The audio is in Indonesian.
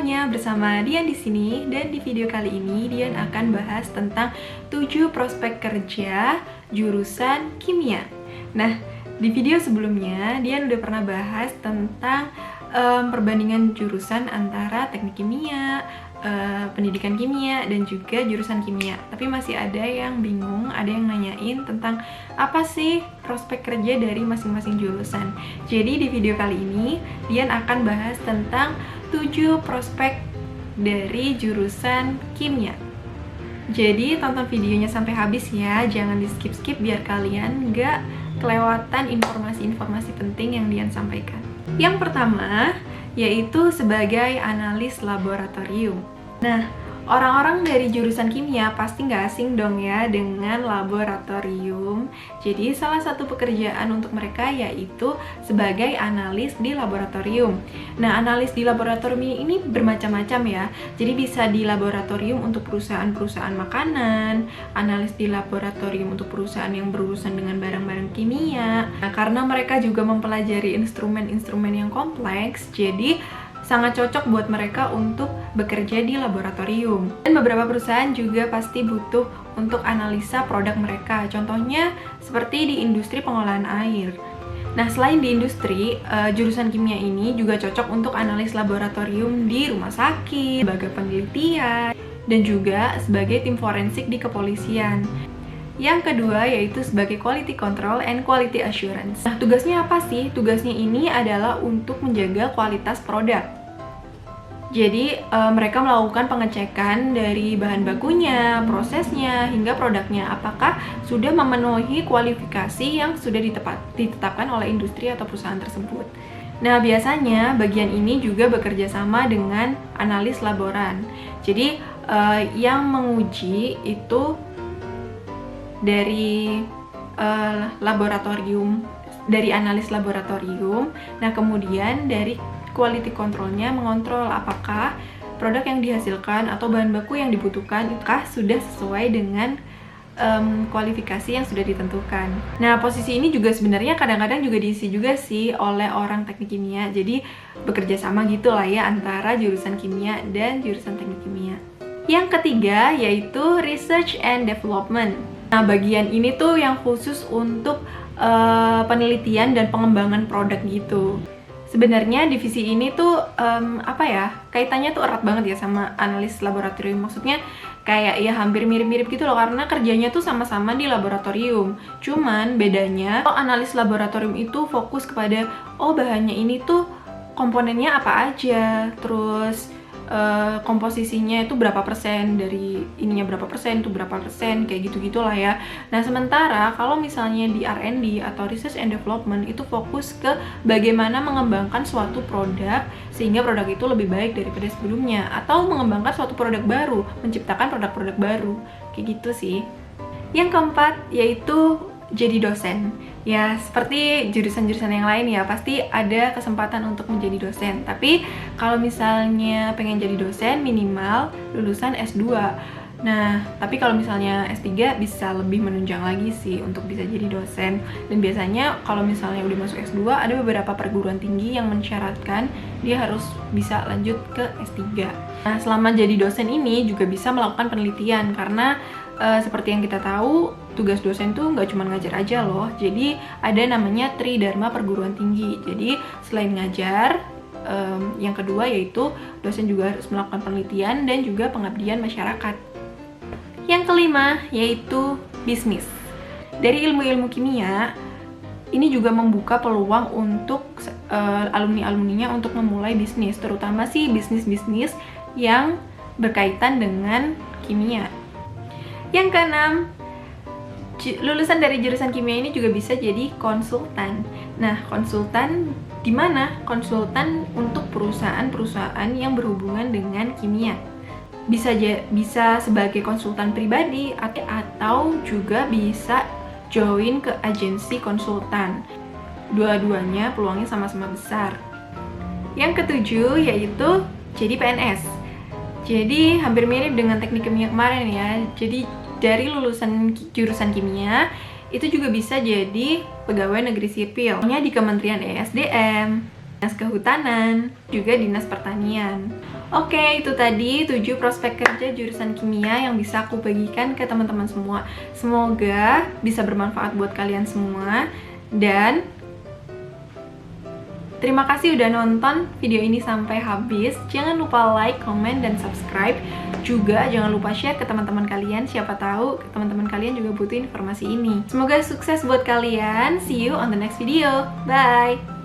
semuanya, bersama Dian di sini. Dan di video kali ini Dian akan bahas tentang 7 prospek kerja jurusan kimia. Nah, di video sebelumnya Dian udah pernah bahas tentang perbandingan jurusan antara teknik kimia, pendidikan kimia, dan juga jurusan kimia. Tapi masih ada yang bingung, ada yang nanyain tentang apa sih prospek kerja dari masing-masing jurusan. Jadi di video kali ini Dian akan bahas tentang 7 prospek dari jurusan kimia. Jadi tonton videonya sampai habis ya, jangan di skip-skip biar kalian nggak kelewatan informasi-informasi penting yang Dian sampaikan. Yang pertama yaitu sebagai analis laboratorium. Nah, orang-orang dari jurusan kimia pasti nggak asing dong ya dengan laboratorium. Jadi salah satu pekerjaan untuk mereka yaitu sebagai analis di laboratorium. Nah, analis di laboratorium ini bermacam-macam ya. Jadi bisa di laboratorium untuk perusahaan-perusahaan makanan, analis di laboratorium untuk perusahaan yang berurusan dengan barang-barang kimia. Nah, karena mereka juga mempelajari instrumen-instrumen yang kompleks, jadi sangat cocok buat mereka untuk bekerja di laboratorium. Dan beberapa perusahaan juga pasti butuh untuk analisa produk mereka. Contohnya seperti di industri pengolahan air. Nah, selain di industri, jurusan kimia ini juga cocok untuk analis laboratorium di rumah sakit, lembaga penelitian, dan juga sebagai tim forensik di kepolisian. Yang kedua yaitu sebagai quality control and quality assurance. Nah, tugasnya apa sih? Tugasnya ini adalah untuk menjaga kualitas produk. Jadi mereka melakukan pengecekan dari bahan bakunya, prosesnya, hingga produknya apakah sudah memenuhi kualifikasi yang sudah ditetapkan oleh industri atau perusahaan tersebut. Nah, biasanya bagian ini juga bekerja sama dengan analis laboran. Jadi yang menguji itu dari laboratorium, dari analis laboratorium. Nah, kemudian dari quality controlnya mengontrol apakah produk yang dihasilkan atau bahan baku yang dibutuhkan apakah sudah sesuai dengan kualifikasi yang sudah ditentukan. Nah, posisi ini juga sebenarnya kadang-kadang juga diisi juga sih oleh orang teknik kimia. Jadi bekerja sama gitu lah ya antara jurusan kimia dan jurusan teknik kimia. Yang ketiga yaitu research and development. Nah, bagian ini tuh yang khusus untuk penelitian dan pengembangan produk gitu. Sebenarnya divisi ini tuh kaitannya tuh erat banget ya sama analis laboratorium. Maksudnya kayak ya hampir mirip-mirip gitu loh, karena kerjanya tuh sama-sama di laboratorium. Cuman bedanya kalau analis laboratorium itu fokus kepada bahannya ini tuh komponennya apa aja, terus komposisinya itu berapa persen, dari ininya berapa persen, itu berapa persen, kayak gitu-gitulah ya. Nah, sementara kalau misalnya di R&D atau Research and Development itu fokus ke bagaimana mengembangkan suatu produk sehingga produk itu lebih baik daripada sebelumnya, atau mengembangkan suatu produk baru, menciptakan produk-produk baru, kayak gitu sih. Yang keempat yaitu jadi dosen. Ya, seperti jurusan-jurusan yang lain ya, pasti ada kesempatan untuk menjadi dosen. Tapi kalau misalnya pengen jadi dosen, minimal lulusan S2. Nah, tapi kalau misalnya S3 bisa lebih menunjang lagi sih untuk bisa jadi dosen. Dan biasanya kalau misalnya udah masuk S2, ada beberapa perguruan tinggi yang mensyaratkan dia harus bisa lanjut ke S3. Nah, selama jadi dosen ini juga bisa melakukan penelitian, karena seperti yang kita tahu, tugas dosen tuh nggak cuma ngajar aja loh. Jadi ada namanya Tridharma perguruan tinggi. Jadi selain ngajar, yang kedua yaitu dosen juga harus melakukan penelitian dan juga pengabdian masyarakat. Yang kelima yaitu bisnis. Dari ilmu-ilmu kimia, ini juga membuka peluang untuk alumni-alumninya untuk memulai bisnis, terutama sih bisnis-bisnis yang berkaitan dengan kimia. Yang keenam, lulusan dari jurusan kimia ini juga bisa jadi konsultan. Nah, konsultan di mana? Konsultan untuk perusahaan-perusahaan yang berhubungan dengan kimia. Bisa sebagai konsultan pribadi atau juga bisa join ke agensi konsultan. Dua-duanya peluangnya sama-sama besar. Yang ketujuh yaitu jadi PNS. Jadi hampir mirip dengan teknik kimia kemarin ya. Jadi dari lulusan jurusan kimia itu juga bisa jadi pegawai negeri sipil, di Kementerian ESDM, Dinas Kehutanan, juga Dinas Pertanian. Oke, itu tadi 7 prospek kerja jurusan kimia yang bisa aku bagikan ke teman-teman semua. Semoga bisa bermanfaat buat kalian semua. Dan terima kasih udah nonton video ini sampai habis. Jangan lupa like, comment, dan subscribe. Juga jangan lupa share ke teman-teman kalian. Siapa tahu teman-teman kalian juga butuh informasi ini. Semoga sukses buat kalian. See you on the next video. Bye!